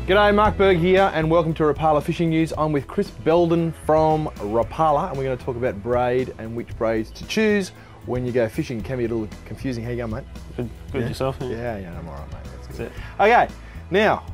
G'day, Mark Berg here and welcome to Rapala Fishing News. I'm with Chris Belden from Rapala and we're going to talk about braid and which braids to choose when you go fishing. It can be a little confusing. How you going, mate? Good yeah? Yourself? Yeah, I'm alright, mate. That's it. Okay, now,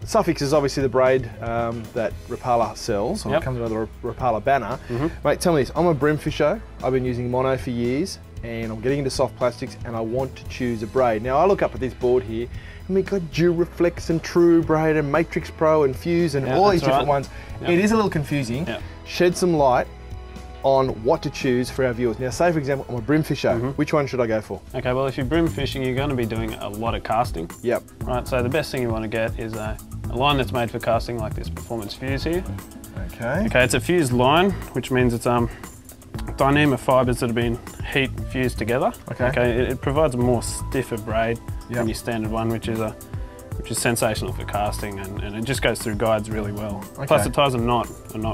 Sufix is obviously the braid that Rapala sells, or it comes under the Rapala banner. Mate, tell me this, I'm a brim fisher. I've been using mono for years and I'm getting into soft plastics and I want to choose a braid. Now I look up at this board here and we've got Duraflex and True Braid and Matrix Pro and Fuse and all these different ones. It is a little confusing. Shed some light on what to choose for our viewers. Now say for example, I'm a brim fisher. Which one should I go for? Okay, well if you're brim fishing, you're going to be doing a lot of casting. Yep. Right, so the best thing you want to get is a line that's made for casting like this Performance Fuse here. Okay. Okay, it's a fused line, which means it's Dyneema fibres that have been heat fused together. Okay. It provides a more stiffer braid than your standard one, which is sensational for casting, and it just goes through guides really well. Plus the ties are not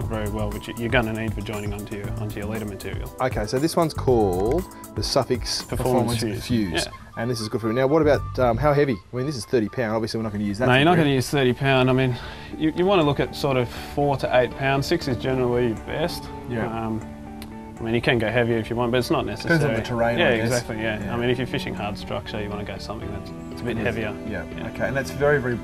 very well, which you're going to need for joining onto your leader material. Okay, so this one's called the Sufix Performance Fuse. Yeah. And this is good for you. Now what about how heavy? I mean, this is 30 pound, obviously we're not going to use that. No, you're not going to use 30 pound. I mean, you want to look at sort of 4 to 8 pounds. 6 is generally best. Yeah. I mean, you can go heavier if you want, but it's not necessary. Depends on the terrain, yeah, I guess. Exactly, yeah. I mean, if you're fishing hard structure, you want to go something that's a bit heavier. Yeah, okay, and that's very, very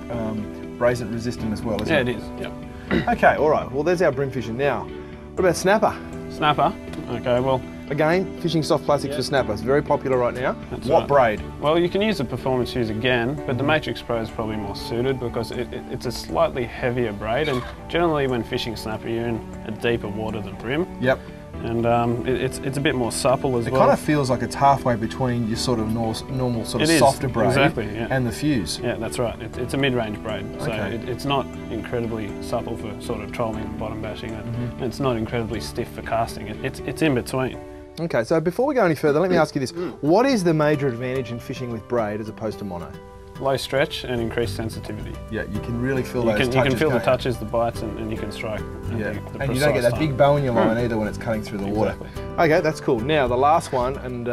brazen resistant as well, isn't it? Yeah, it is, yeah. Okay, all right, well there's our brim fishing. Now, what about snapper? Snapper, okay, well... Again, fishing soft plastics for snapper. It's very popular right now. That's what braid? Well, you can use the Performance Fuse again, but the Matrix Pro is probably more suited because it's a slightly heavier braid, and generally when fishing snapper, you're in a deeper water than brim. Yep. And it's a bit more supple as well. It kind of feels like it's halfway between your sort of normal sort of softer braid and the Fuse. Yeah, that's right. It's a mid-range braid, so it's not incredibly supple for sort of trolling and bottom bashing, and it's not incredibly stiff for casting. It's in between. Okay, so before we go any further, let me ask you this. What is the major advantage in fishing with braid as opposed to mono? Low stretch and increased sensitivity. Yeah, you can really feel those touches. You can feel the touches, the bites, and you can strike. Yeah, and you don't get that big bow in your line either when it's cutting through the water. Okay, that's cool. Now the last one, and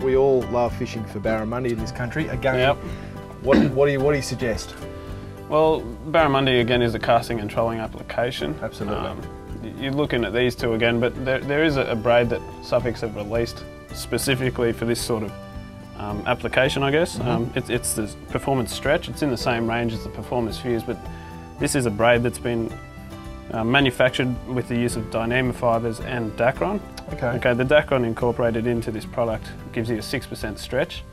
we all love fishing for barramundi in this country. Again, what do you suggest? Well, barramundi again is a casting and trolling application. Absolutely. You're looking at these two again, but there is a braid that Sufix have released specifically for this sort of application, I guess. It's the Performance Stretch. It's in the same range as the Performance Fuse, but this is a braid that's been manufactured with the use of Dyneema fibres and Dacron. Okay, the Dacron incorporated into this product gives you a 6% stretch,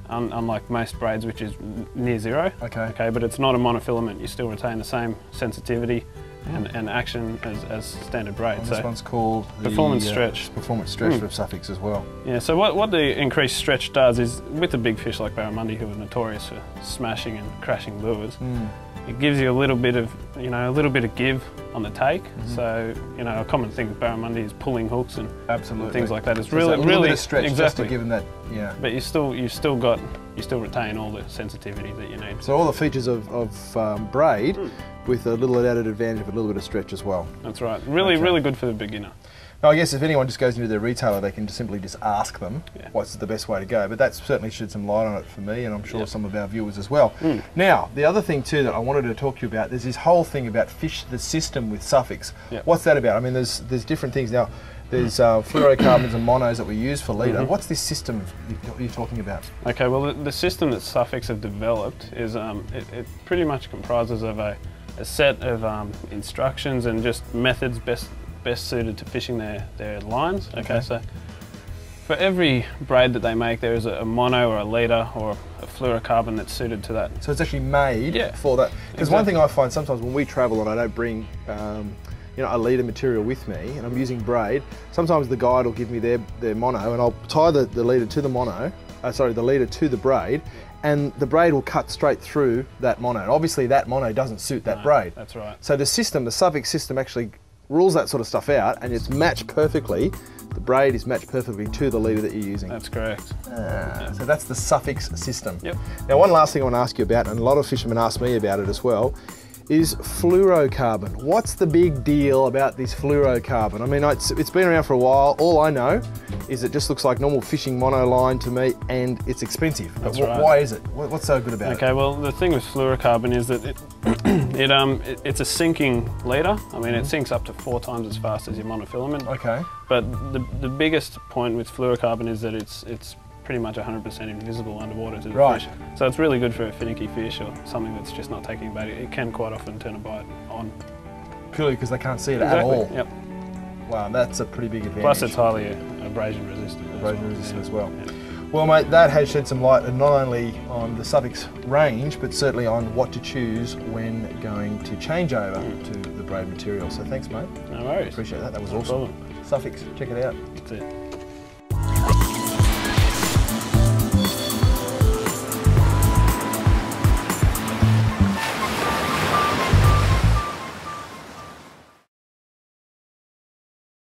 unlike most braids, which is near zero. Okay, but it's not a monofilament. You still retain the same sensitivity and action as standard braid. This one's called the Performance Stretch. Performance Stretch with Sufix as well. Yeah, so what the increased stretch does is, with the big fish like barramundi, who are notorious for smashing and crashing lures, it gives you a little bit of give on the take. So a common thing with barramundi is pulling hooks and things like that. It's really a little bit of stretch just to give them that. Yeah. But you still retain all the sensitivity that you need. So all the features of braid with a little added advantage of a little bit of stretch as well. That's right. Really good for the beginner. Now, I guess if anyone just goes into their retailer, they can simply ask them what's the best way to go. But that certainly shed some light on it for me, and I'm sure some of our viewers as well. Now, the other thing too that I wanted to talk to you about, there's this whole thing about the system with Sufix. What's that about? I mean, there's different things now. There's fluorocarbons and monos that we use for leader. What's this system you're talking about? Okay, well, the system that Sufix have developed is it pretty much comprises of a set of instructions and just methods best suited to fishing their lines. Okay, so for every braid that they make, there is a mono or a leader or a fluorocarbon that's suited to that. So it's actually made for that. Because one thing I find sometimes when we travel and I don't bring a leader material with me and I'm using braid, sometimes the guide will give me their mono and I'll tie the leader to the mono, the leader to the braid, and the braid will cut straight through that mono. And obviously that mono doesn't suit that braid. That's right. So the Sufix system actually rules that sort of stuff out and it's matched perfectly. The braid is matched perfectly to the leader that you're using. That's correct. So that's the Sufix system. Yep. Now one last thing I want to ask you about, and a lot of fishermen ask me about it as well, is fluorocarbon. What's the big deal about this fluorocarbon? I mean, it's been around for a while. All I know is it just looks like normal fishing monoline to me, and it's expensive. That's right. Why is it? What's so good about it? Okay, well, the thing with fluorocarbon is that it's a sinking leader. I mean, it sinks up to 4 times as fast as your monofilament. Okay. But the biggest point with fluorocarbon is that it's pretty much 100% invisible underwater to the fish. So it's really good for a finicky fish or something that's just not taking bait. It can quite often turn a bite on. Purely because they can't see it at all. Yep. Wow, that's a pretty big advantage. Plus it's highly abrasion resistant. Abrasion resistant as well. Yeah. Well, mate, that has shed some light not only on the Sufix range, but certainly on what to choose when going to change over to the braid material. So thanks, mate. No worries. Appreciate that. That was no awesome. Problem. Sufix, check it out. That's it.